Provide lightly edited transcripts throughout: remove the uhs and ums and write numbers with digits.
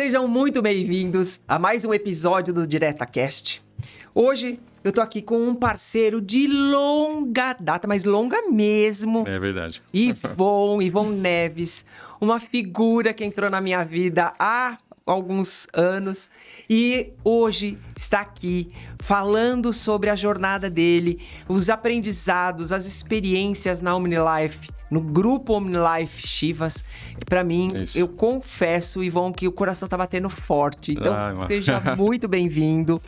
Sejam muito bem-vindos a mais um episódio do DiretaCast. Hoje eu tô aqui com um parceiro de longa data, mas longa mesmo. É verdade. Ivon Neves, uma figura que entrou na minha vida há alguns anos e hoje está aqui falando sobre a jornada dele, os aprendizados, as experiências na OmniLife, no grupo OmniLife Chivas. Para mim, eu confesso, Ivon, que o coração tá batendo forte. Então, seja muito bem-vindo.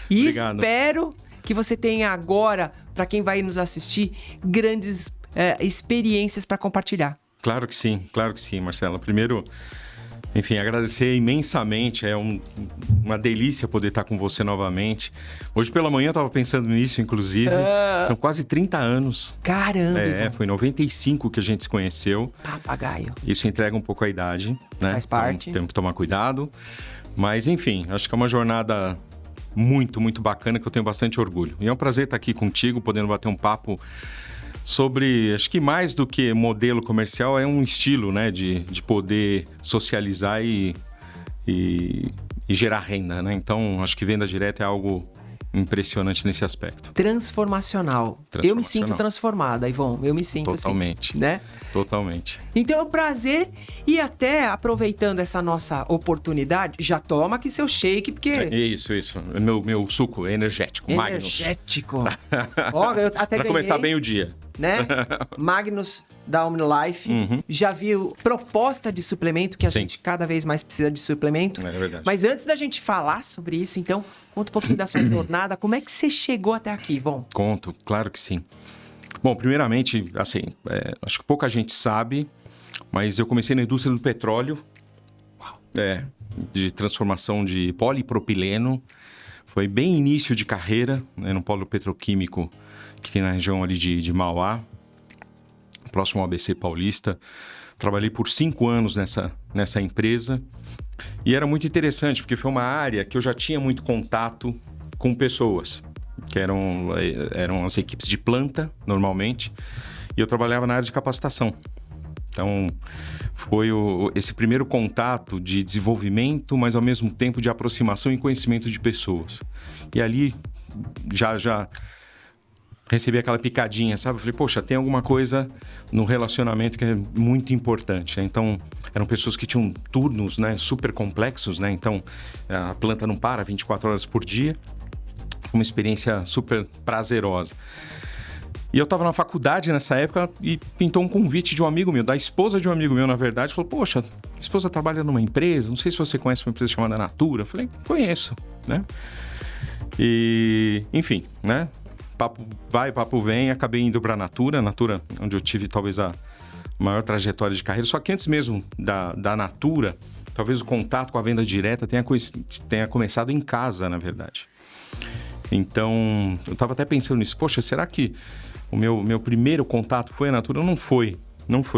E Obrigado. Espero que você tenha agora, para quem vai nos assistir, grandes experiências para compartilhar. Claro que sim, Marcelo. Primeiro, enfim, agradecer imensamente, uma delícia poder estar com você novamente. Hoje pela manhã eu estava pensando nisso, inclusive, são quase 30 anos. Caramba! Foi em 95 que a gente se conheceu. Papagaio. Isso entrega um pouco a idade, né? Faz parte. Então, temos que tomar cuidado. Mas, enfim, acho que é uma jornada muito, muito bacana, que eu tenho bastante orgulho. E é um prazer estar aqui contigo, podendo bater um papo sobre, acho que mais do que modelo comercial, é um estilo, né, de poder socializar e gerar renda, né? Então, acho que venda direta é algo impressionante nesse aspecto. Transformacional. Eu me sinto transformada, Ivon. Eu me sinto totalmente, assim, né? Totalmente. Então é um prazer e até aproveitando essa nossa oportunidade, já toma aqui seu shake, porque... Isso. Meu suco energético, Magnus. Energético. Ó, eu até pra começar bem o dia. Né? Magnus da OmniLife. Já viu proposta de suplemento, que a gente cada vez mais precisa de suplemento. É verdade. Mas antes da gente falar sobre isso, então, conta um pouquinho da sua jornada. Como é que você chegou até aqui, Ivon? Conto, claro que sim. Bom, primeiramente, assim, acho que pouca gente sabe, mas eu comecei na indústria do petróleo. Uau. De transformação de polipropileno. Foi bem início de carreira, né, no polo petroquímico que tem na região ali de Mauá, próximo ao ABC Paulista. Trabalhei por 5 anos nessa empresa e era muito interessante, porque foi uma área que eu já tinha muito contato com pessoas, que eram as equipes de planta, normalmente, e eu trabalhava na área de capacitação. Então, foi esse primeiro contato de desenvolvimento, mas ao mesmo tempo de aproximação e conhecimento de pessoas. E ali já recebi aquela picadinha, sabe? Eu falei, poxa, tem alguma coisa no relacionamento que é muito importante, né? Então, eram pessoas que tinham turnos, né, super complexos, né? Então, a planta não para 24 horas por dia. Uma experiência super prazerosa. E eu estava na faculdade nessa época e pintou um convite de um amigo meu, da esposa de um amigo meu, na verdade. Falou, poxa, a esposa trabalha numa empresa, não sei se você conhece uma empresa chamada Natura. Eu falei, conheço, né? E, enfim, né? Papo vai, papo vem, acabei indo para a Natura, onde eu tive talvez a maior trajetória de carreira. Só que antes mesmo da Natura, talvez o contato com a venda direta tenha começado em casa, na verdade. Então, eu estava até pensando nisso. Poxa, será que o meu primeiro contato foi a Natura? Não foi.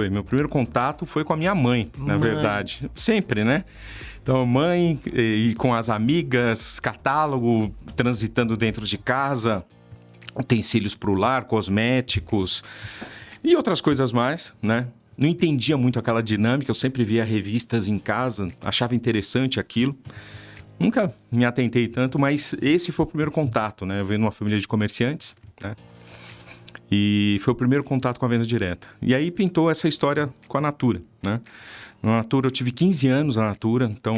Meu primeiro contato foi com a minha mãe, na verdade. Sempre, né? Então, mãe e com as amigas, catálogo, transitando dentro de casa, utensílios para o lar, cosméticos e outras coisas mais, né? Não entendia muito aquela dinâmica, eu sempre via revistas em casa, achava interessante aquilo. Nunca me atentei tanto, mas esse foi o primeiro contato, né? Eu venho numa família de comerciantes, né? E foi o primeiro contato com a venda direta. E aí pintou essa história com a Natura, né? Na Natura eu tive 15 anos na Natura, então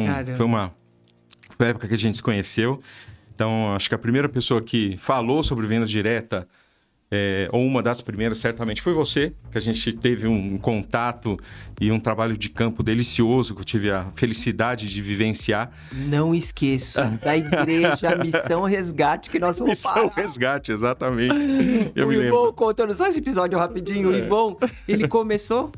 foi a época que a gente se conheceu. Então, acho que a primeira pessoa que falou sobre venda direta, ou uma das primeiras, certamente foi você, que a gente teve um contato e um trabalho de campo delicioso, que eu tive a felicidade de vivenciar. Não esqueço da igreja Missão Resgate, que nós vamos falar. Missão Resgate, exatamente. Eu me Ivon, lembro. contando só esse episódio rapidinho, o Ivon, ele começou...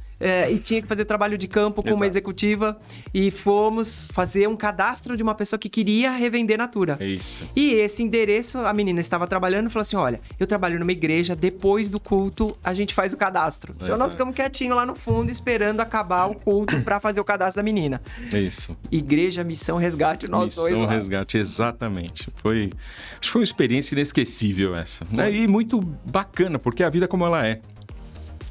e tinha que fazer trabalho de campo com uma executiva e fomos fazer um cadastro de uma pessoa que queria revender Natura. É isso. E esse endereço, a menina estava trabalhando e falou assim, olha, eu trabalho numa igreja, depois do culto a gente faz o cadastro. Então nós ficamos quietinhos lá no fundo esperando acabar o culto para fazer o cadastro da menina. É isso. Igreja Missão Resgate, nós dois lá. Missão Resgate, exatamente. Acho que foi uma experiência inesquecível essa, né? E muito bacana, porque a vida é como ela é.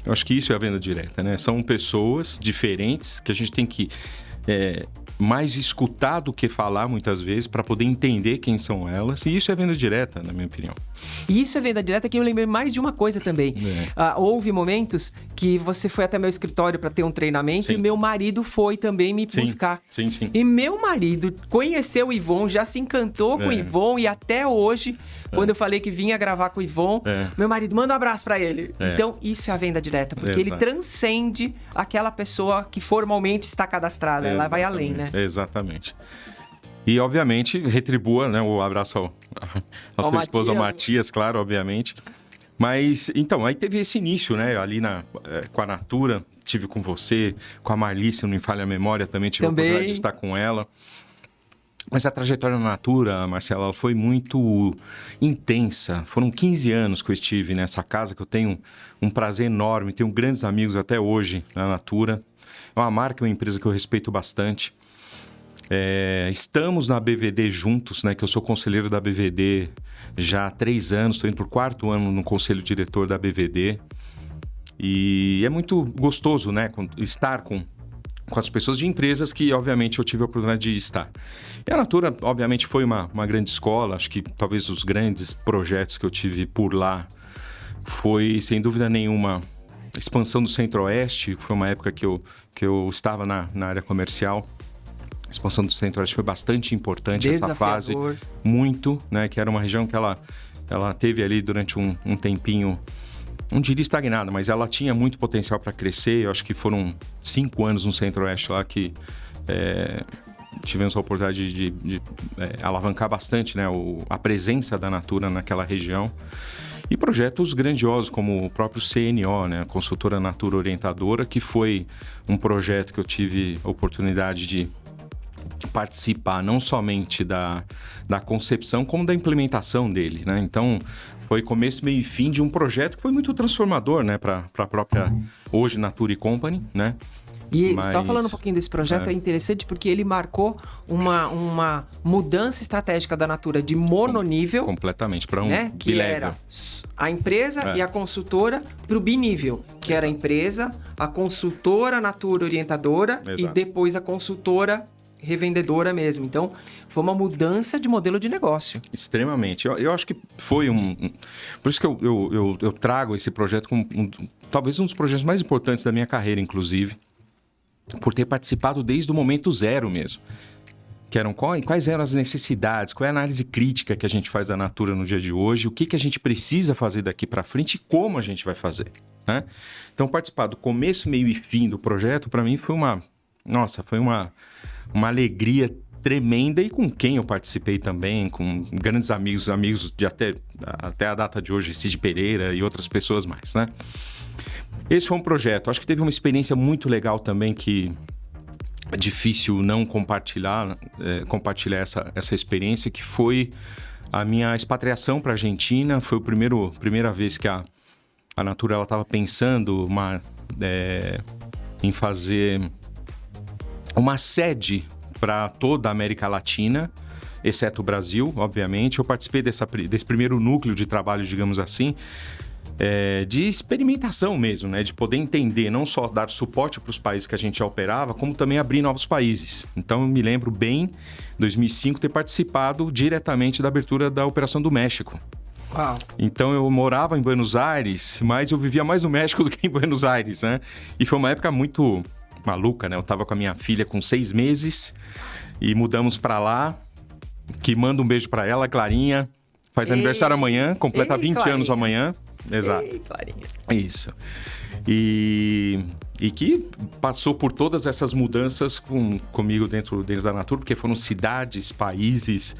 Eu acho que isso é a venda direta, né? São pessoas diferentes que a gente tem que mais escutar do que falar, muitas vezes, para poder entender quem são elas. E isso é venda direta, na minha opinião. E isso é venda direta, que eu lembrei mais de uma coisa também. Houve momentos que você foi até meu escritório para ter um treinamento. Sim. E meu marido foi também me buscar. Sim. E meu marido conheceu o Ivon, já se encantou com o Ivon, e até hoje, quando eu falei que vinha gravar com o Ivon, meu marido manda um abraço para ele. Então, isso é a venda direta, porque ele transcende aquela pessoa que formalmente está cadastrada. Ela vai além, né? Exatamente. E, obviamente, retribua, né, o abraço ao teu esposo, ao Matias, claro, obviamente. Mas, então, aí teve esse início, né, ali com a Natura, tive com você, com a Marli, se não me falha a memória, também tive a oportunidade de estar com ela. Mas a trajetória na Natura, Marcela, ela foi muito intensa. Foram 15 anos que eu estive nessa casa, que eu tenho um prazer enorme, tenho grandes amigos até hoje na Natura. É uma marca, uma empresa que eu respeito bastante. Estamos na BVD juntos, né? Que eu sou conselheiro da BVD já há 3 anos, estou indo para o 4º ano no conselho diretor da BVD. E é muito gostoso, né? Estar com as pessoas de empresas que, obviamente, eu tive a oportunidade de estar. E a Natura, obviamente, foi uma grande escola. Acho que talvez os grandes projetos que eu tive por lá foi, sem dúvida nenhuma, a expansão do Centro-Oeste. Foi uma época que eu estava na área comercial. A expansão do Centro-Oeste foi bastante importante, essa fase. Muito, né? Que era uma região que ela teve ali durante um tempinho, não diria estagnada, mas ela tinha muito potencial para crescer. Eu acho que foram 5 anos no Centro-Oeste lá que tivemos a oportunidade de alavancar bastante, né, a presença da Natura naquela região. E projetos grandiosos como o próprio CNO, né, a Consultora Natura Orientadora, que foi um projeto que eu tive a oportunidade de participar não somente da concepção, como da implementação dele, né? Então, foi começo, meio e fim de um projeto que foi muito transformador, né, para a própria, hoje, Natura Company, né? E só falando um pouquinho desse projeto, é interessante porque ele marcou uma mudança estratégica da Natura de mononível. Completamente, para um que bilevel. era a empresa e a consultora, para o binível, que era a empresa, a consultora Natura Orientadora. Exato. E depois a consultora revendedora mesmo. Então, foi uma mudança de modelo de negócio. Extremamente. Eu acho que foi Por isso que eu trago esse projeto como talvez um dos projetos mais importantes da minha carreira, inclusive, por ter participado desde o momento zero mesmo. Que eram quais eram as necessidades, qual é a análise crítica que a gente faz da Natura no dia de hoje, o que a gente precisa fazer daqui para frente e como a gente vai fazer, né? Então, participar do começo, meio e fim do projeto, para mim, foi uma alegria tremenda, e com quem eu participei também, com grandes amigos de até a data de hoje, Cid Pereira e outras pessoas mais, né? Esse foi um projeto, acho que teve uma experiência muito legal também, que é difícil não compartilhar essa experiência, que foi a minha expatriação para a Argentina. Foi a primeira vez que a Natura estava pensando em fazer uma sede para toda a América Latina, exceto o Brasil, obviamente. Eu participei desse primeiro núcleo de trabalho, digamos assim, de experimentação mesmo, né? De poder entender, não só dar suporte para os países que a gente já operava, como também abrir novos países. Então, eu me lembro bem, em 2005, ter participado diretamente da abertura da Operação do México. Uau. Então, eu morava em Buenos Aires, mas eu vivia mais no México do que em Buenos Aires, né? E foi uma época muito maluca, né? Eu tava com a minha filha com 6 meses e mudamos para lá, que manda um beijo para ela, Clarinha. Faz aniversário amanhã, completa 20 Clarinha. Anos amanhã. Exato. Ei, Clarinha. Isso. E que passou por todas essas mudanças comigo dentro da Natura, porque foram cidades, países,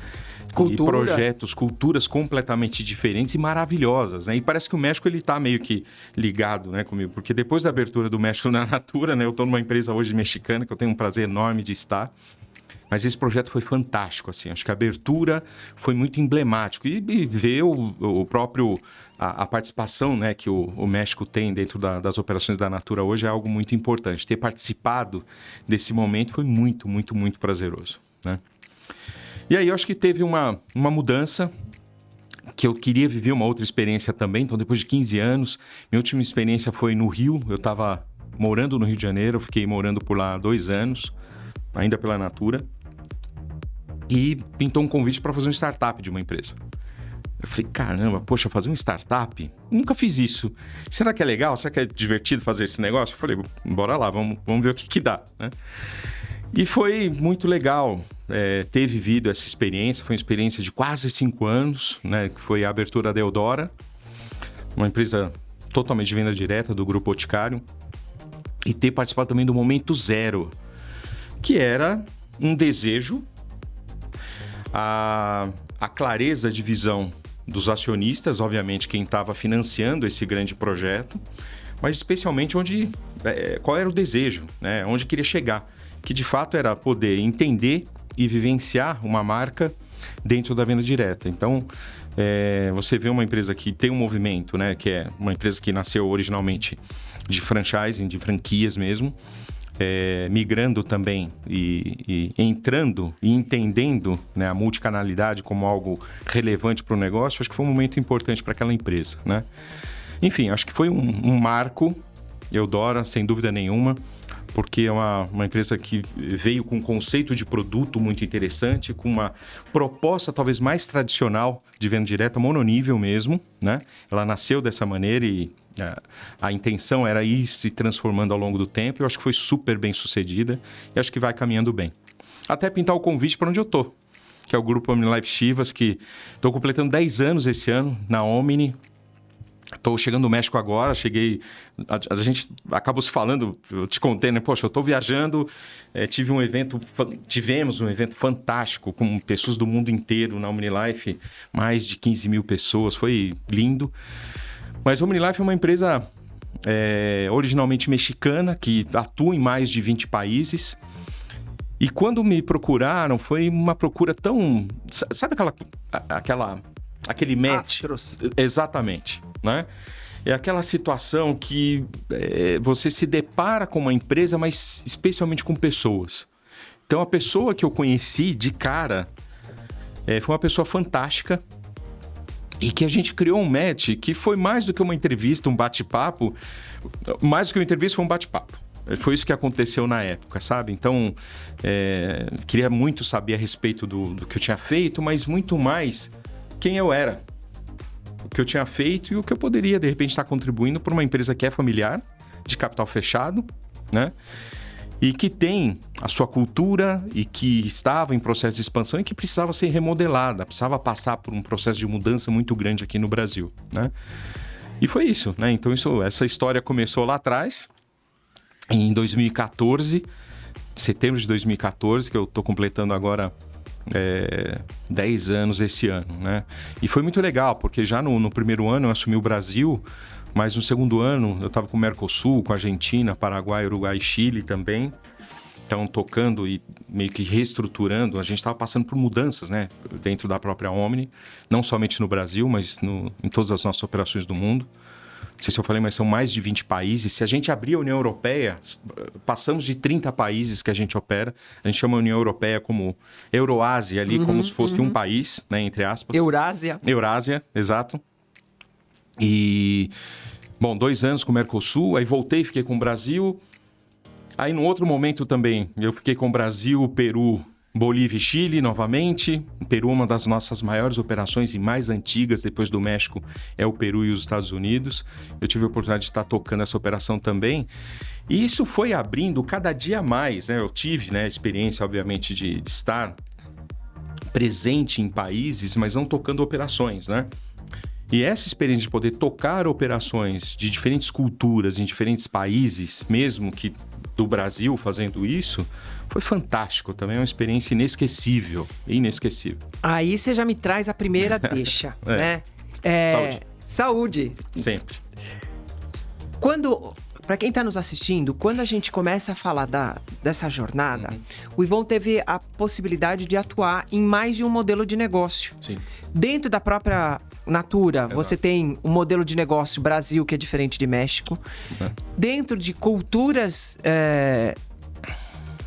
e projetos, culturas completamente diferentes e maravilhosas, né? E parece que o México, ele tá meio que ligado, né, comigo, porque depois da abertura do México na Natura, né, eu tô numa empresa hoje mexicana, que eu tenho um prazer enorme de estar. Mas esse projeto foi fantástico, assim. Acho que a abertura foi muito emblemático. E ver o próprio... A participação, né, que o México tem dentro das operações da Natura hoje é algo muito importante. Ter participado desse momento foi muito, muito, muito prazeroso, né? E aí eu acho que teve uma mudança, que eu queria viver uma outra experiência também. Então, depois de 15 anos, minha última experiência foi no Rio. Eu estava morando no Rio de Janeiro, fiquei morando por lá 2 anos. ainda pela Natura, e pintou um convite para fazer um startup de uma empresa. Eu falei, caramba, poxa, fazer um startup? Nunca fiz isso. Será que é legal? Será que é divertido fazer esse negócio? Eu falei, bora lá, vamos ver o que dá, né? E foi muito legal ter vivido essa experiência. Foi uma experiência de quase 5 anos, né? Que foi a abertura da Eudora, uma empresa totalmente de venda direta do Grupo Boticário. E ter participado também do Momento Zero, que era um desejo, a clareza de visão dos acionistas, obviamente quem estava financiando esse grande projeto, mas especialmente qual era o desejo, né? Onde queria chegar, que de fato era poder entender e vivenciar uma marca dentro da venda direta. Então, você vê uma empresa que tem um movimento, né? Que é uma empresa que nasceu originalmente de franchising, de franquias mesmo, migrando também e entrando e entendendo, né, a multicanalidade como algo relevante para o negócio. Acho que foi um momento importante para aquela empresa, né? Enfim, acho que foi um marco, Eudora, sem dúvida nenhuma, porque é uma empresa que veio com um conceito de produto muito interessante, com uma proposta talvez mais tradicional de venda direta, mononível mesmo, né? Ela nasceu dessa maneira e a intenção era ir se transformando ao longo do tempo. Eu acho que foi super bem sucedida e acho que vai caminhando bem. Até pintar o convite para onde eu tô, que é o Grupo OmniLife Chivas, que estou completando 10 anos esse ano na Omni. Estou chegando no México agora, cheguei... A gente acabou se falando, eu te contei, né? Poxa, eu estou viajando, tivemos um evento fantástico com pessoas do mundo inteiro na OmniLife, mais de 15 mil pessoas, foi lindo. Mas a OmniLife é uma empresa originalmente mexicana, que atua em mais de 20 países. E quando me procuraram, foi uma procura tão... Sabe aquele match? Astros. Exatamente, né? É aquela situação que você se depara com uma empresa, mas especialmente com pessoas. Então, a pessoa que eu conheci de cara foi uma pessoa fantástica e que a gente criou um match que foi mais do que uma entrevista, um bate-papo. Mais do que uma entrevista, foi um bate-papo. Foi isso que aconteceu na época, sabe? Então, queria muito saber a respeito do que eu tinha feito, mas muito mais quem eu era, o que eu tinha feito e o que eu poderia, de repente, estar contribuindo para uma empresa que é familiar, de capital fechado, né? E que tem a sua cultura e que estava em processo de expansão e que precisava ser remodelada, precisava passar por um processo de mudança muito grande aqui no Brasil, né? E foi isso, né? Então, essa história começou lá atrás, em 2014, setembro de 2014, que eu estou completando agora 10 anos esse ano, né? E foi muito legal, porque já no primeiro ano eu assumi o Brasil, mas no segundo ano eu estava com o Mercosul, com a Argentina, Paraguai, Uruguai e Chile também. Então, tocando e meio que reestruturando, a gente estava passando por mudanças, né? Dentro da própria Omni, não somente no Brasil, mas em todas as nossas operações do mundo. Não sei se eu falei, mas são mais de 20 países. Se a gente abrir a União Europeia, passamos de 30 países que a gente opera. A gente chama a União Europeia como Euroásia ali, como se fosse um país, né, entre aspas. Eurásia, exato. E, bom, 2 anos com o Mercosul, aí voltei, fiquei com o Brasil. Aí, num outro momento também, eu fiquei com o Brasil, Peru, Bolívia e Chile novamente. O Peru, uma das nossas maiores operações e mais antigas, depois do México, é o Peru e os Estados Unidos. Eu tive a oportunidade de estar tocando essa operação também. E isso foi abrindo cada dia mais, né? Eu tive, né, a experiência, obviamente, de estar presente em países, mas não tocando operações, né? E essa experiência de poder tocar operações de diferentes culturas, em diferentes países, mesmo que do Brasil fazendo isso, foi fantástico. Também é uma experiência inesquecível. Inesquecível. Aí você já me traz a primeira deixa, né? Saúde. Sempre. Para quem está nos assistindo, quando a gente começa a falar dessa jornada, o Yvon teve a possibilidade de atuar em mais de um modelo de negócio. Sim. Dentro da própria Natura, exato, você tem um modelo de negócio Brasil, que é diferente de México. Dentro de culturas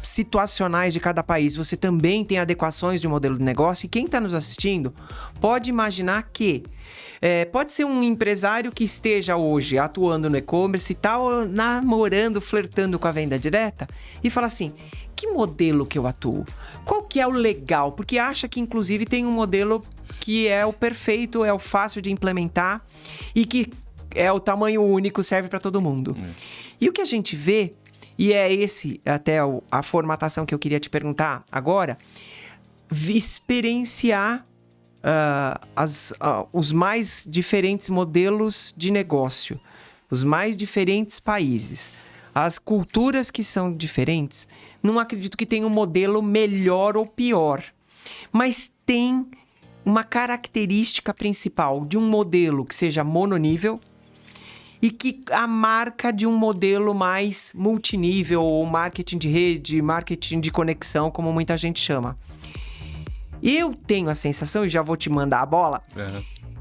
situacionais de cada país, você também tem adequações de um modelo de negócio. E quem está nos assistindo pode imaginar que pode ser um empresário que esteja hoje atuando no e-commerce e está namorando, flertando com a venda direta e fala assim, que modelo que eu atuo? Qual que é o legal? Porque acha que, inclusive, tem um modelo que é o perfeito, é o fácil de implementar e que é o tamanho único, serve para todo mundo. E o que a gente vê, e é esse até a formatação que eu queria te perguntar agora, experienciar os mais diferentes modelos de negócio, os mais diferentes países, as culturas que são diferentes. Não acredito que tenha um modelo melhor ou pior, mas tem uma característica principal de um modelo que seja mononível e que a marca de um modelo mais multinível, ou marketing de rede, marketing de conexão, como muita gente chama. Eu tenho a sensação, e já vou te mandar a bola,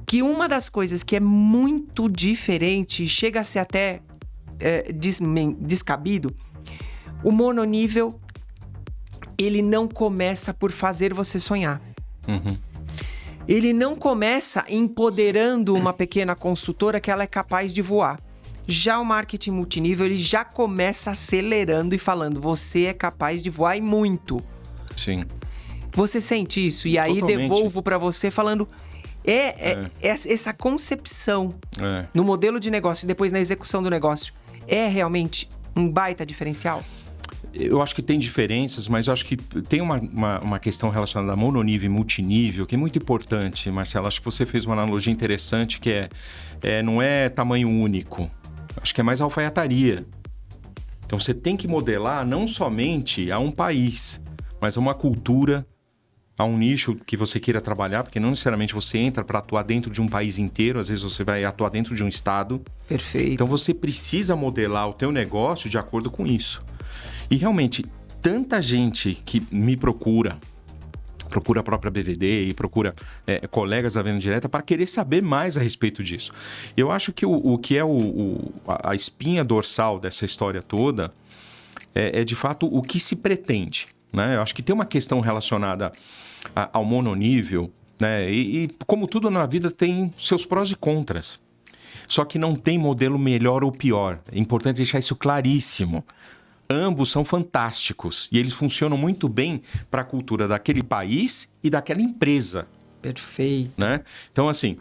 que uma das coisas que é muito diferente, chega a ser até descabido, o mononível, ele não começa por fazer você sonhar. Ele não começa empoderando uma pequena consultora que ela é capaz de voar. Já o marketing multinível, ele já começa acelerando e falando, você é capaz de voar e muito. Sim. Você sente isso? E aí Totalmente. devolvo para você falando, essa concepção no modelo de negócio e depois na execução do negócio é realmente um baita diferencial? Eu acho que tem diferenças, mas eu acho que tem uma questão relacionada a mononível e multinível que é muito importante, Marcelo. Acho que você fez uma analogia interessante que não é tamanho único. Acho que é mais alfaiataria. Então você tem que modelar não somente a um país, mas a uma cultura, a um nicho que você queira trabalhar, porque não necessariamente você entra para atuar dentro de um país inteiro, às vezes você vai atuar dentro de um estado. Perfeito. Então você precisa modelar o teu negócio de acordo com isso. E realmente, tanta gente que me procura a própria BVD e procura colegas da venda direta para querer saber mais a respeito disso. Eu acho que o que é a espinha dorsal dessa história toda é de fato o que se pretende, né? Eu acho que tem uma questão relacionada ao mononível, né? E como tudo na vida tem seus prós e contras. Só que não tem modelo melhor ou pior. É importante deixar isso claríssimo. Ambos são fantásticos e eles funcionam muito bem para a cultura daquele país e daquela empresa. Perfeito. Né? Então, assim,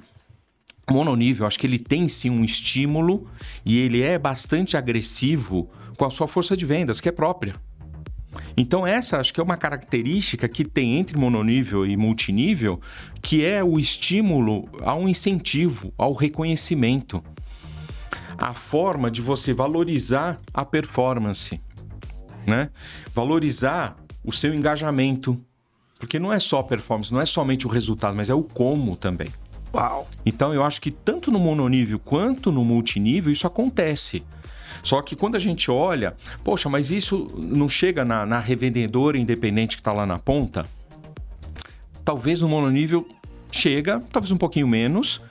mononível, acho que ele tem sim um estímulo e ele é bastante agressivo com a sua força de vendas, que é própria. Então, essa acho que é uma característica que tem entre mononível e multinível, que é o estímulo ao incentivo, ao reconhecimento. A forma de você valorizar a performance, né? Valorizar o seu engajamento, porque não é só a performance, não é somente o resultado, mas é o como também. Uau! Então eu acho que tanto no mononível quanto no multinível isso acontece. Só que quando a gente olha, poxa, mas isso não chega na revendedora independente que está lá na ponta? Talvez no mononível chega, talvez um pouquinho menos.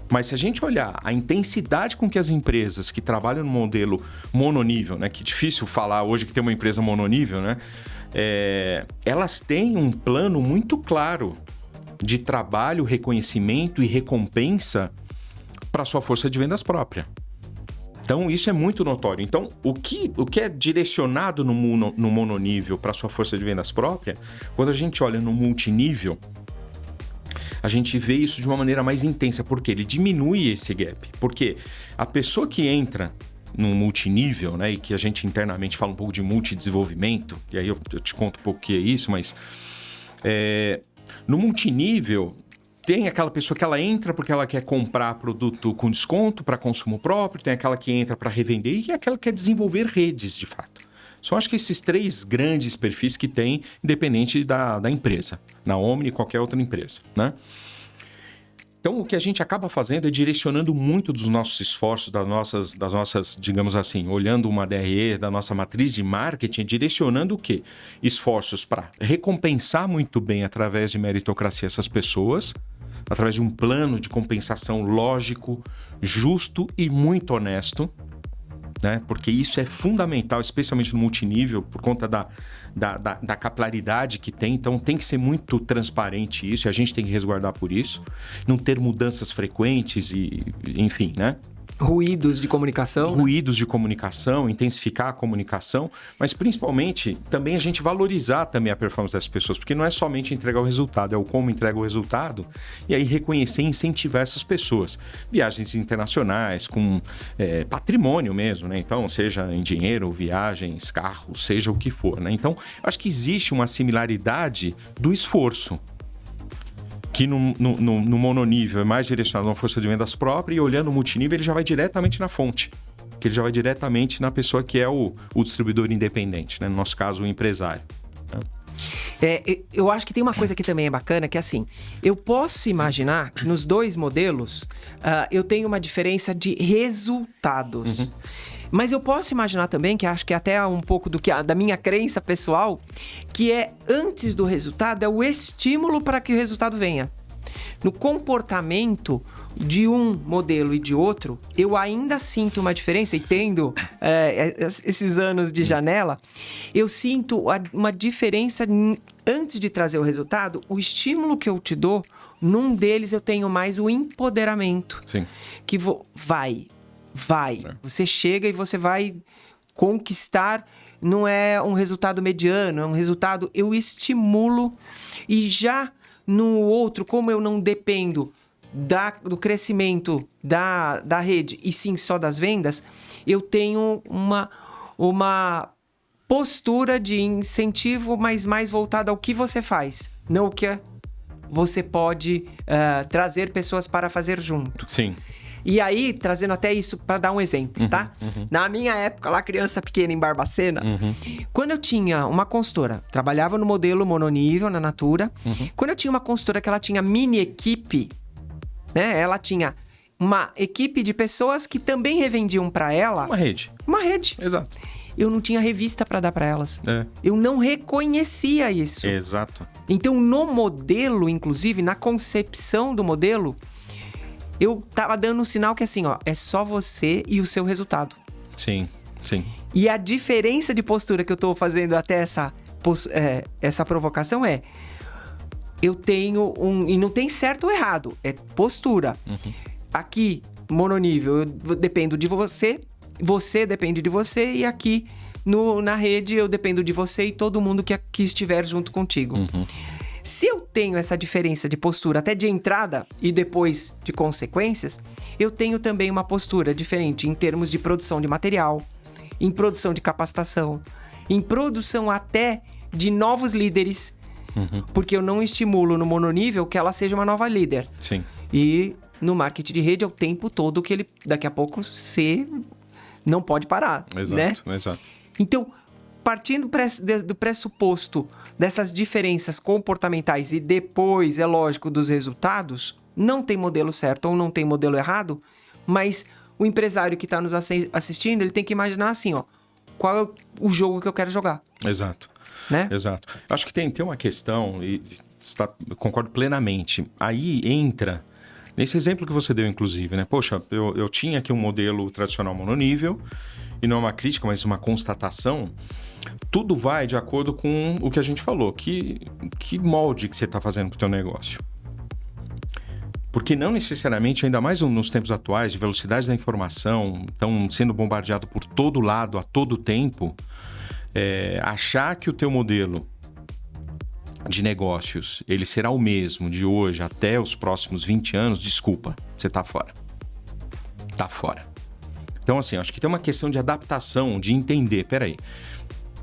Mas se a gente olhar a intensidade com que as empresas que trabalham no modelo mononível, né, que é difícil falar hoje que tem uma empresa mononível, né, elas têm um plano muito claro de trabalho, reconhecimento e recompensa para a sua força de vendas própria. Então, isso é muito notório. Então, o que é direcionado no mononível para a sua força de vendas própria, quando a gente olha no multinível, a gente vê isso de uma maneira mais intensa, porque ele diminui esse gap. Porque a pessoa que entra no multinível, né, e que a gente internamente fala um pouco de multidesenvolvimento, e aí eu te conto um pouco o que é isso, mas no multinível tem aquela pessoa que ela entra porque ela quer comprar produto com desconto para consumo próprio, tem aquela que entra para revender e aquela que quer desenvolver redes, de fato. Só acho que esses três grandes perfis que tem, independente da empresa, na Omni e qualquer outra empresa, né? Então, o que a gente acaba fazendo é direcionando muito dos nossos esforços, das nossas, digamos assim, olhando uma DRE, da nossa matriz de marketing, direcionando o quê? Esforços para recompensar muito bem, através de meritocracia, essas pessoas, através de um plano de compensação lógico, justo e muito honesto, né? Porque isso é fundamental, especialmente no multinível, por conta da capilaridade que tem. Então, tem que ser muito transparente isso, e a gente tem que resguardar por isso. Não ter mudanças frequentes e, enfim, né? Ruídos de comunicação. Ruídos de comunicação, intensificar a comunicação, mas principalmente também a gente valorizar também a performance das pessoas, porque não é somente entregar o resultado, é o como entrega o resultado, e aí reconhecer e incentivar essas pessoas. Viagens internacionais, com patrimônio mesmo, né? Então, seja em dinheiro, viagens, carros, seja o que for, né? Então, acho que existe uma similaridade do esforço, que no mononível é mais direcionado a uma força de vendas própria, e olhando o multinível ele já vai diretamente na fonte, que ele já vai diretamente na pessoa que é o distribuidor independente, né? No nosso caso, o empresário. Eu acho que tem uma coisa que também é bacana, que é assim, eu posso imaginar que nos dois modelos eu tenho uma diferença de resultados. Uhum. Mas eu posso imaginar também, que acho que até um pouco da minha crença pessoal, que antes do resultado, é o estímulo para que o resultado venha. No comportamento de um modelo e de outro, eu ainda sinto uma diferença, e tendo esses anos de janela, eu sinto uma diferença antes de trazer o resultado. O estímulo que eu te dou, num deles eu tenho mais o empoderamento. Sim. Que vai. Você chega e você vai conquistar, não é um resultado mediano, é um resultado, eu estimulo. E já no outro, como eu não dependo do crescimento da rede e sim só das vendas, eu tenho uma postura de incentivo, mas mais voltada ao que você faz, não o que você pode trazer pessoas para fazer junto. Sim. E aí, trazendo até isso para dar um exemplo, tá? Uhum. Na minha época, lá criança pequena em Barbacena, quando eu tinha uma consultora, trabalhava no modelo mononível, na Natura, quando eu tinha uma consultora que ela tinha mini equipe, né? Ela tinha uma equipe de pessoas que também revendiam para ela... Uma rede. Exato. Eu não tinha revista para dar para elas. É. Eu não reconhecia isso. Exato. Então, no modelo, inclusive, na concepção do modelo... eu tava dando um sinal que assim, ó, é só você e o seu resultado. Sim. E a diferença de postura que eu tô fazendo até essa provocação eu tenho e não tem certo ou errado, é postura. Aqui, mononível, eu dependo de você depende de você, e aqui na rede eu dependo de você e todo mundo que estiver junto contigo. Se eu tenho essa diferença de postura até de entrada e depois de consequências, eu tenho também uma postura diferente em termos de produção de material, em produção de capacitação, em produção até de novos líderes, porque eu não estimulo no mononível que ela seja uma nova líder. Sim. E no marketing de rede é o tempo todo que ele, daqui a pouco, não pode parar, né? Exato. Então, partindo do pressuposto dessas diferenças comportamentais e depois, é lógico, dos resultados, não tem modelo certo ou não tem modelo errado, mas o empresário que está nos assistindo, ele tem que imaginar assim, ó, qual é o jogo que eu quero jogar. Exato. Né? Exato. Acho que tem uma questão, e concordo plenamente, aí entra... Nesse exemplo que você deu, inclusive, né? Poxa, eu tinha aqui um modelo tradicional mononível, e não é uma crítica, mas uma constatação. Tudo vai de acordo com o que a gente falou. Que molde que você está fazendo para o teu negócio? Porque não necessariamente, ainda mais nos tempos atuais, de velocidade da informação, estão sendo bombardeado por todo lado, a todo tempo, achar que o teu modelo de negócios, ele será o mesmo de hoje até os próximos 20 anos, desculpa, você tá fora. Tá fora. Então, assim, acho que tem uma questão de adaptação, de entender, peraí.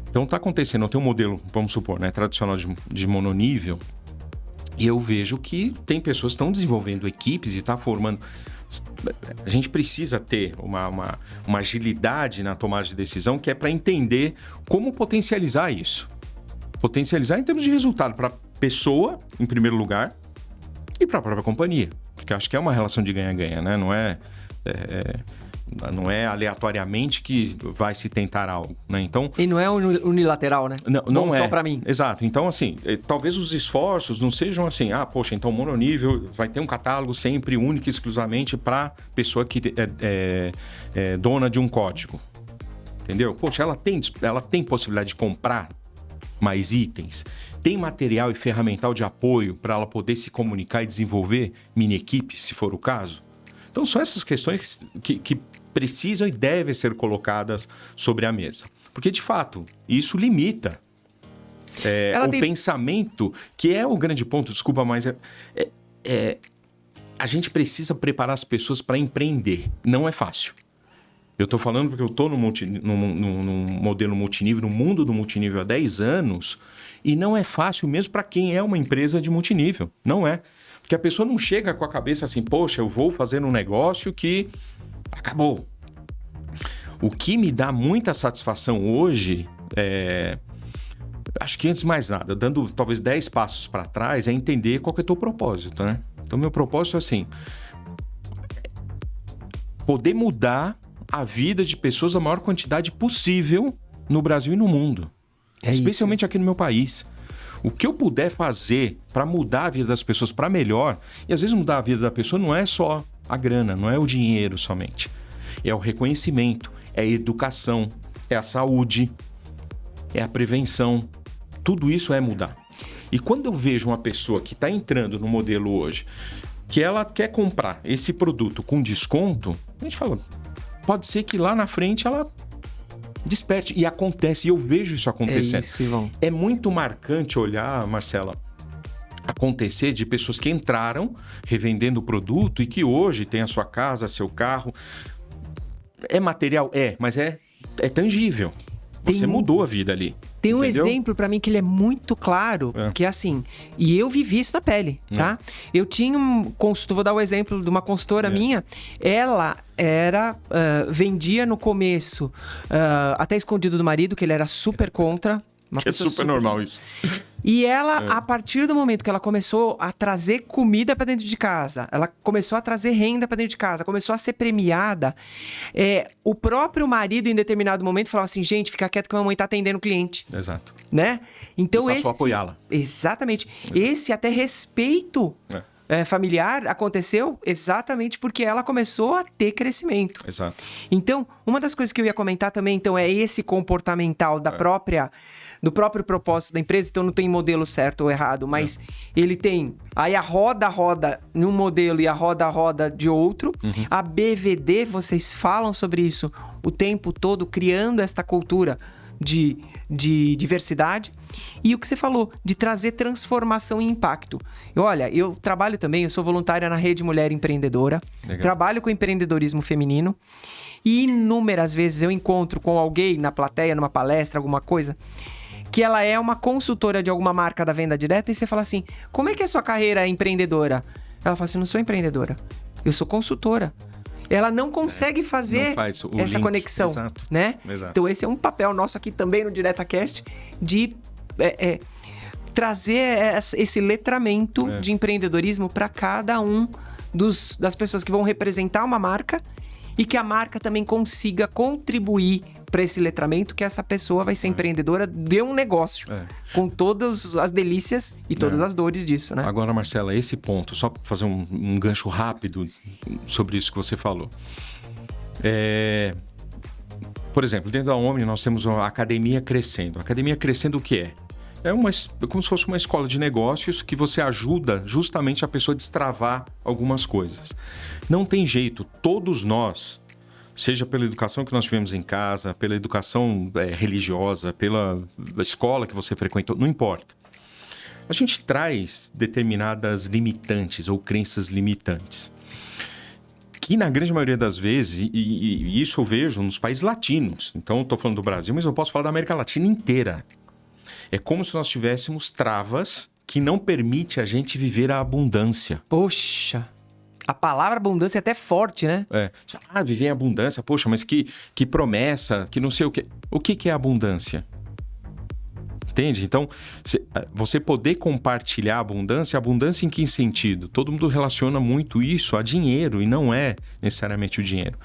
Então, tá acontecendo, eu tenho um modelo, vamos supor, né, tradicional de mononível, e eu vejo que tem pessoas que estão desenvolvendo equipes e tá formando... A gente precisa ter uma agilidade na tomada de decisão, que é para entender como potencializar isso. Potencializar em termos de resultado para a pessoa, em primeiro lugar, e para a própria companhia. Porque acho que é uma relação de ganha-ganha, né? Não é aleatoriamente que vai se tentar algo, né? Então, e não é unilateral, né? Não é. Só para mim. Exato. Então, assim, talvez os esforços não sejam assim, poxa, então mononível vai ter um catálogo sempre único e exclusivamente para pessoa que é dona de um código. Entendeu? Poxa, ela tem possibilidade de comprar mais itens, tem material e ferramental de apoio para ela poder se comunicar e desenvolver mini equipes, se for o caso. Então, são essas questões que precisam e devem ser colocadas sobre a mesa. Porque, de fato, isso limita pensamento, que é o grande ponto, desculpa, mas a gente precisa preparar as pessoas para empreender. Não é fácil. Eu estou falando porque eu estou no modelo multinível, no mundo do multinível há 10 anos, e não é fácil mesmo para quem é uma empresa de multinível. Não é. Porque a pessoa não chega com a cabeça assim, poxa, eu vou fazer um negócio que acabou. O que me dá muita satisfação hoje acho que antes de mais nada, dando talvez 10 passos para trás, é entender qual que é o teu propósito, né? Então, meu propósito é assim, poder mudar a vida de pessoas a maior quantidade possível no Brasil e no mundo. Especialmente aqui no meu país. O que eu puder fazer para mudar a vida das pessoas para melhor, e às vezes mudar a vida da pessoa não é só a grana, não é o dinheiro somente. É o reconhecimento, é a educação, é a saúde, é a prevenção. Tudo isso é mudar. E quando eu vejo uma pessoa que está entrando no modelo hoje, que ela quer comprar esse produto com desconto, a gente fala, pode ser que lá na frente ela desperte. E acontece, e eu vejo isso acontecendo. É isso, Ivan. É muito marcante olhar, Marcela, acontecer de pessoas que entraram revendendo o produto e que hoje tem a sua casa, seu carro. É material? Mas é tangível. Você mudou a vida ali. Tem um exemplo pra mim que ele é muito claro, que é assim, e eu vivi isso na pele, tá? Eu tinha vou dar o exemplo de uma consultora minha, ela vendia no começo, até escondido do marido, que ele era super contra. Que é super normal isso. E ela, a partir do momento que ela começou a trazer comida para dentro de casa, ela começou a trazer renda para dentro de casa, começou a ser premiada, o próprio marido, em determinado momento, falava assim, gente, fica quieto que a mamãe tá atendendo o cliente. Exato. Né? Então passou a apoiá-la. Exatamente. Esse até respeito familiar aconteceu exatamente porque ela começou a ter crescimento. Exato. Então, uma das coisas que eu ia comentar também, então, é esse comportamental do próprio propósito da empresa. Então, não tem modelo certo ou errado, mas ele tem aí a roda num modelo e a roda de outro. A BVD, vocês falam sobre isso o tempo todo, criando esta cultura de diversidade. E o que você falou, de trazer transformação e impacto. Olha, eu trabalho também, eu sou voluntária na Rede Mulher Empreendedora. Legal. Trabalho com empreendedorismo feminino. E inúmeras vezes eu encontro com alguém na plateia, numa palestra, alguma coisa, que ela é uma consultora de alguma marca da venda direta, e você fala assim, como é que é a sua carreira empreendedora? Ela fala assim, não sou empreendedora, eu sou consultora. Ela não consegue fazer essa conexão. Exato. Né? Exato. Então esse é um papel nosso aqui também no DiretaCast, de trazer esse letramento de empreendedorismo para cada um das pessoas que vão representar uma marca, e que a marca também consiga contribuir para esse letramento, que essa pessoa vai ser empreendedora de um negócio, com todas as delícias e todas as dores disso, né? Agora, Marcela, esse ponto, só para fazer um gancho rápido sobre isso que você falou. Por exemplo, dentro da Omni nós temos a Academia Crescendo. A Academia Crescendo o que é? É como se fosse uma escola de negócios que você ajuda justamente a pessoa a destravar algumas coisas. Não tem jeito, todos nós, seja pela educação que nós tivemos em casa, pela educação religiosa, pela escola que você frequentou, não importa. A gente traz determinadas limitantes ou crenças limitantes. Que na grande maioria das vezes, e isso eu vejo nos países latinos, então estou falando do Brasil, mas eu posso falar da América Latina inteira. É como se nós tivéssemos travas que não permite a gente viver a abundância. Poxa, a palavra abundância é até forte, né? Você fala, viver em abundância, poxa, mas que promessa, que não sei o quê. O que é abundância? Entende? Então, você poder compartilhar a abundância em que sentido? Todo mundo relaciona muito isso a dinheiro, e não é necessariamente o dinheiro.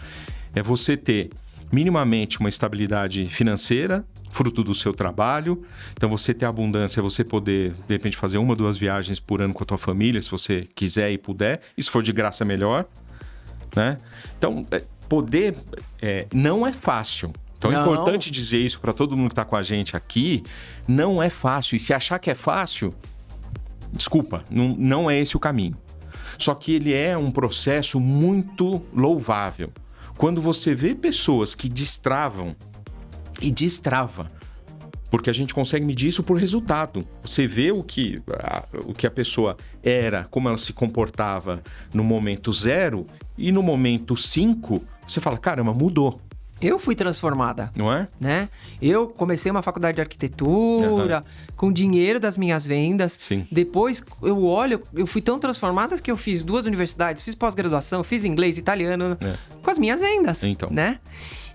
É você ter minimamente uma estabilidade financeira, fruto do seu trabalho. Então, você ter abundância, você poder, de repente, fazer 1 ou 2 viagens por ano com a tua família, se você quiser e puder. E se for de graça, melhor. Né? Então, poder não é fácil. Então, é importante dizer isso para todo mundo que está com a gente aqui. Não é fácil. E se achar que é fácil, desculpa, não é esse o caminho. Só que ele é um processo muito louvável. Quando você vê pessoas que destravam e destrava, porque a gente consegue medir isso por resultado. Você vê o que a pessoa era, como ela se comportava no momento 0 e no momento 5, você fala, caramba, mudou. Eu fui transformada. Não é? Né? Eu comecei uma faculdade de arquitetura, com dinheiro das minhas vendas. Sim. Depois, eu fui tão transformada que eu fiz 2 universidades, fiz pós-graduação, fiz inglês, italiano, com as minhas vendas. Então. Né?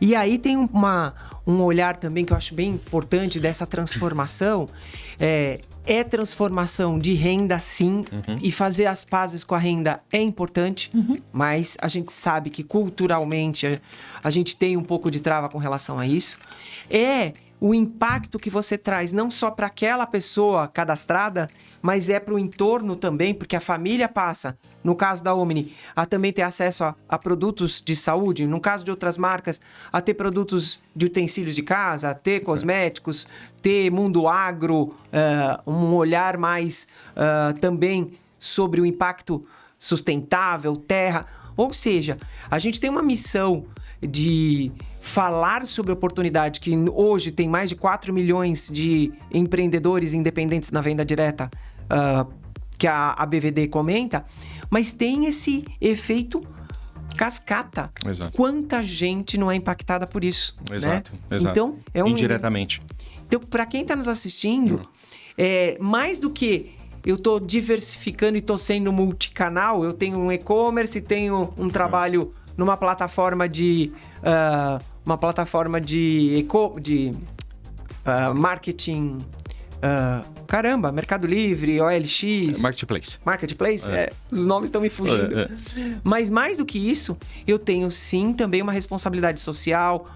E aí tem um olhar também que eu acho bem importante dessa transformação. É transformação de renda, sim. E fazer as pazes com a renda é importante. Mas a gente sabe que culturalmente a gente tem um pouco de trava com relação a isso. É o impacto que você traz não só para aquela pessoa cadastrada, mas é para o entorno também, porque a família passa, no caso da Omni, a também ter acesso a produtos de saúde, no caso de outras marcas, a ter produtos de utensílios de casa, a ter cosméticos, ter mundo agro, um olhar mais também sobre o impacto sustentável, terra. Ou seja, a gente tem uma missão de falar sobre oportunidade, que hoje tem mais de 4 milhões de empreendedores independentes na venda direta, que a BVD comenta, mas tem esse efeito cascata. Exato. Quanta gente não é impactada por isso. Exato, né? exato. Então, indiretamente. Então, para quem está nos assistindo, mais do que eu estou diversificando e estou sendo multicanal, eu tenho um e-commerce, tenho um trabalho numa plataforma de marketing, Mercado Livre, OLX... Marketplace, os nomes estão me fugindo. Mas mais do que isso, eu tenho sim também uma responsabilidade social,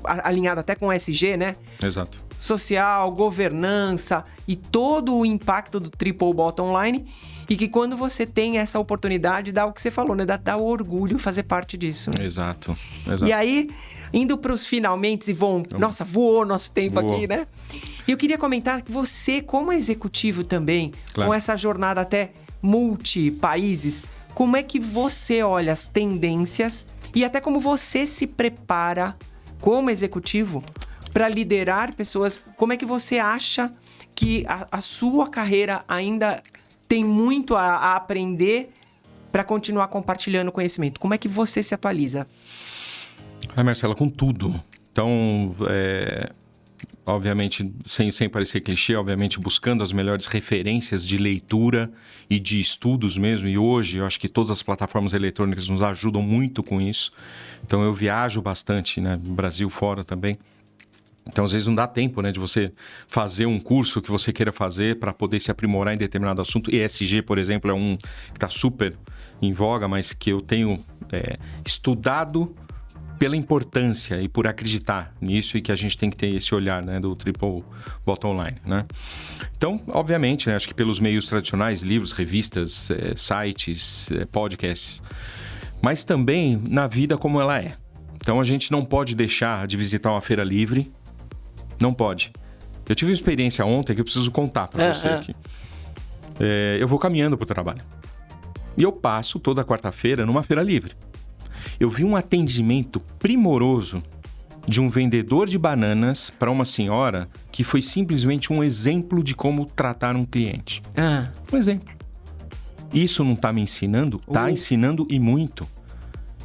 alinhada até com o SG, né? Exato. Social, governança e todo o impacto do Triple Bottom Line. E que quando você tem essa oportunidade, dá o que você falou, né? Dá o orgulho fazer parte disso. Né? Exato. E aí, indo para os finalmente, nossa, voou nosso tempo aqui, né? E eu queria comentar que você, como executivo também, com essa jornada até multi-países, como é que você olha as tendências e até como você se prepara como executivo para liderar pessoas? Como é que você acha que a sua carreira ainda tem muito a aprender para continuar compartilhando conhecimento? Como é que você se atualiza? Marcela, com tudo. Então, obviamente, sem parecer clichê, obviamente buscando as melhores referências de leitura e de estudos mesmo. E hoje, eu acho que todas as plataformas eletrônicas nos ajudam muito com isso. Então, eu viajo bastante, né? No Brasil, fora também. Então, às vezes, não dá tempo, né, de você fazer um curso que você queira fazer para poder se aprimorar em determinado assunto. ESG, por exemplo, é um que está super em voga, mas que eu tenho estudado pela importância e por acreditar nisso e que a gente tem que ter esse olhar, né, do Triple Bottom Line, né? Então, obviamente, né, acho que pelos meios tradicionais, livros, revistas, sites, podcasts, mas também na vida como ela é. Então, a gente não pode deixar de visitar uma feira livre. Não pode. Eu tive uma experiência ontem que eu preciso contar para você aqui. Eu vou caminhando para o trabalho. E eu passo toda quarta-feira numa feira livre. Eu vi um atendimento primoroso de um vendedor de bananas para uma senhora que foi simplesmente um exemplo de como tratar um cliente. Um exemplo. Isso não está me ensinando? Está ensinando e muito.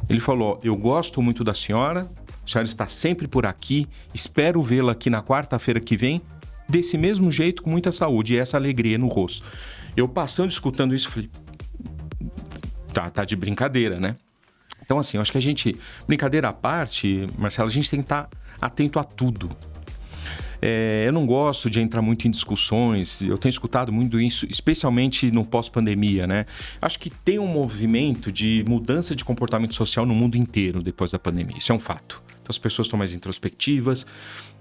Ele falou, eu gosto muito da senhora, a senhora está sempre por aqui, espero vê-la aqui na quarta-feira que vem, desse mesmo jeito, com muita saúde e essa alegria no rosto. Eu passando, escutando isso, falei, tá de brincadeira, né? Então, assim, eu acho que a gente, brincadeira à parte, Marcelo, a gente tem que estar atento a tudo. Eu não gosto de entrar muito em discussões, eu tenho escutado muito isso, especialmente no pós-pandemia, né? Acho que tem um movimento de mudança de comportamento social no mundo inteiro depois da pandemia, isso é um fato. Então, as pessoas estão mais introspectivas,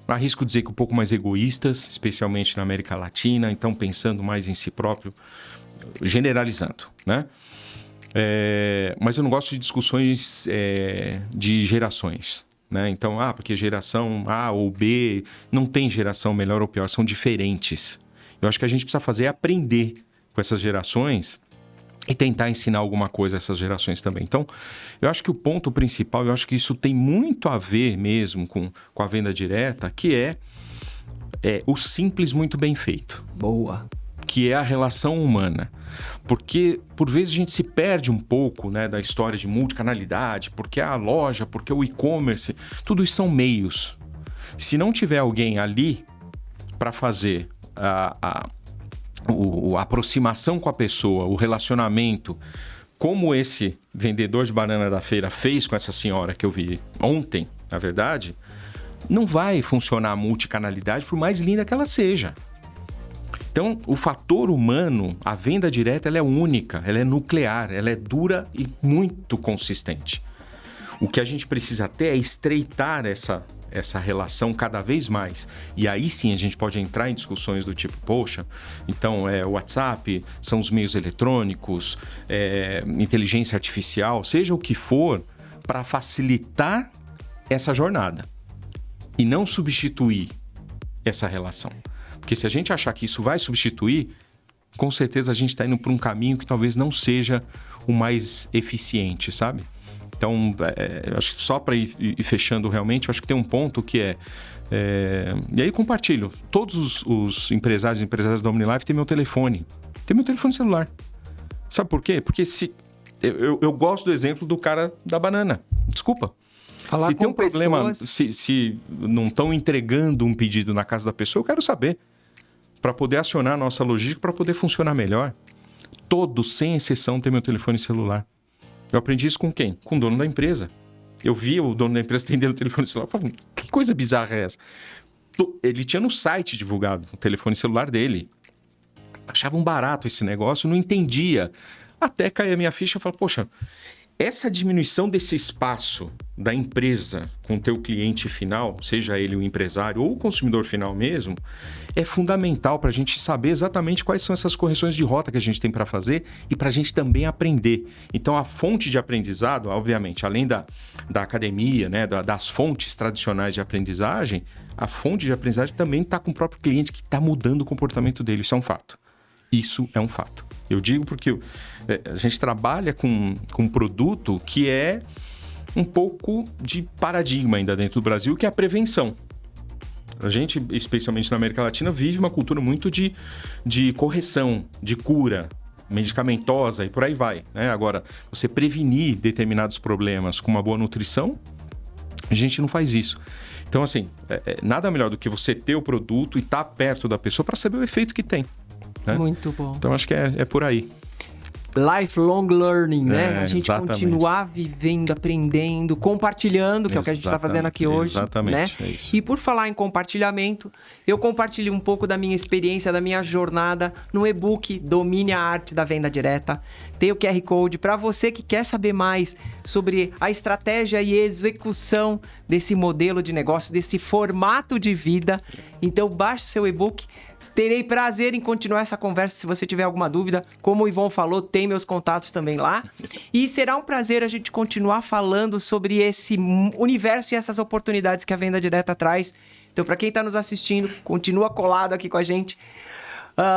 arrisco dizer que um pouco mais egoístas, especialmente na América Latina, então pensando mais em si próprio, generalizando, né? Mas eu não gosto de discussões de gerações. Né? Então, porque geração A ou B não tem geração melhor ou pior, são diferentes. Eu acho que a gente precisa fazer é aprender com essas gerações e tentar ensinar alguma coisa a essas gerações também. Então, eu acho que o ponto principal, eu acho que isso tem muito a ver mesmo com a venda direta, que é o simples muito bem feito. Boa. Que é a relação humana. Porque, por vezes, a gente se perde um pouco, né, da história de multicanalidade, porque a loja, porque o e-commerce, tudo isso são meios. Se não tiver alguém ali para fazer a aproximação com a pessoa, o relacionamento, como esse vendedor de banana da feira fez com essa senhora que eu vi ontem, na verdade, não vai funcionar a multicanalidade, por mais linda que ela seja. Então, o fator humano, a venda direta, ela é única, ela é nuclear, ela é dura e muito consistente. O que a gente precisa até é estreitar essa relação cada vez mais. E aí sim a gente pode entrar em discussões do tipo, poxa, então o WhatsApp, são os meios eletrônicos, inteligência artificial, seja o que for, para facilitar essa jornada e não substituir essa relação. Porque se a gente achar que isso vai substituir, com certeza a gente está indo por um caminho que talvez não seja o mais eficiente, sabe? Então, eu acho que só para ir fechando realmente, eu acho que tem um ponto que e aí compartilho. Todos os empresários e empresárias da OmniLife têm meu telefone. Tem meu telefone celular. Sabe por quê? Porque eu gosto do exemplo do cara da banana. Desculpa. Falar se tem um problema, pessoas... se não estão entregando um pedido na casa da pessoa, eu quero saber. Para poder acionar a nossa logística, para poder funcionar melhor. Todos, sem exceção, têm meu telefone celular. Eu aprendi isso com quem? Com o dono da empresa. Eu vi o dono da empresa atendendo o telefone celular. Falei, que coisa bizarra é essa? Ele tinha no site divulgado o telefone celular dele. Achava um barato esse negócio, não entendia. Até cair a minha ficha e falar, poxa, essa diminuição desse espaço da empresa com o teu cliente final, seja ele o empresário ou o consumidor final mesmo, é fundamental para a gente saber exatamente quais são essas correções de rota que a gente tem para fazer e para a gente também aprender. Então, a fonte de aprendizado, obviamente, além da academia, né, das fontes tradicionais de aprendizagem, a fonte de aprendizagem também está com o próprio cliente que está mudando o comportamento dele. Isso é um fato. Isso é um fato. Eu digo porque a gente trabalha com um produto que é um pouco de paradigma ainda dentro do Brasil, que é a prevenção. A gente, especialmente na América Latina, vive uma cultura muito de correção, de cura medicamentosa e por aí vai, né? Agora, você prevenir determinados problemas com uma boa nutrição, a gente não faz isso. Então, assim, nada melhor do que você ter o produto e estar perto da pessoa para saber o efeito que tem. Né? Muito bom. Então, acho que é por aí. Lifelong learning, né? A gente exatamente. Continuar vivendo, aprendendo, compartilhando, que é o que a gente está fazendo aqui hoje. Exatamente, né? é isso. E por falar em compartilhamento, eu compartilhei um pouco da minha experiência, da minha jornada no e-book Domine a Arte da Venda Direta. Tem o QR Code para você que quer saber mais sobre a estratégia e execução desse modelo de negócio, desse formato de vida. Então, baixe seu e-book. Terei prazer em continuar essa conversa se você tiver alguma dúvida. Como o Ivon falou, tem meus contatos também lá. E será um prazer a gente continuar falando sobre esse universo e essas oportunidades que a venda direta traz. Então, para quem está nos assistindo, continua colado aqui com a gente,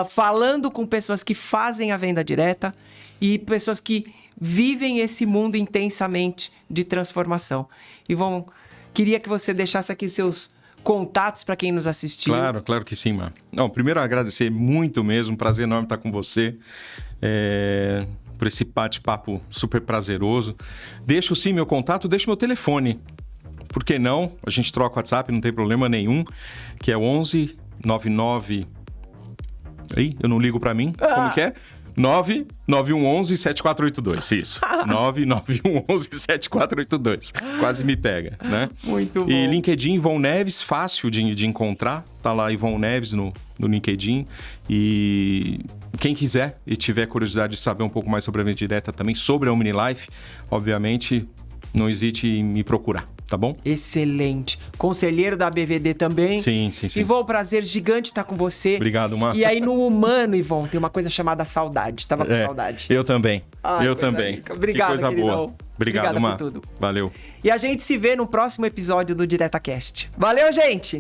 falando com pessoas que fazem a venda direta e pessoas que vivem esse mundo intensamente de transformação. Ivon, queria que você deixasse aqui seus contatos para quem nos assistiu. Claro que sim, Mar. Não, primeiro agradecer muito mesmo, prazer enorme estar com você, por esse bate-papo super prazeroso. Deixo sim meu contato, deixo meu telefone. Por que não? A gente troca o WhatsApp, não tem problema nenhum, que é 11 99... Aí, eu não ligo para mim, como que é? 99111-7482, isso. 99111-7482. Quase me pega, né? Muito bom. E LinkedIn, Ivon Neves, fácil de encontrar. Tá lá, Ivon Neves no LinkedIn. E quem quiser e tiver curiosidade de saber um pouco mais sobre a venda direta também, sobre a OmniLife, obviamente, não hesite em me procurar. Tá bom? Excelente. Conselheiro da BVD também. Sim. Ivon, prazer gigante estar com você. Obrigado, Marco. E aí no humano, Ivon, tem uma coisa chamada saudade. Tava com saudade. Eu também. Eu também. Rica. Obrigado, que coisa queridão. boa. Obrigado, Mar. por tudo. Valeu. E a gente se vê no próximo episódio do DiretaCast. Valeu, gente!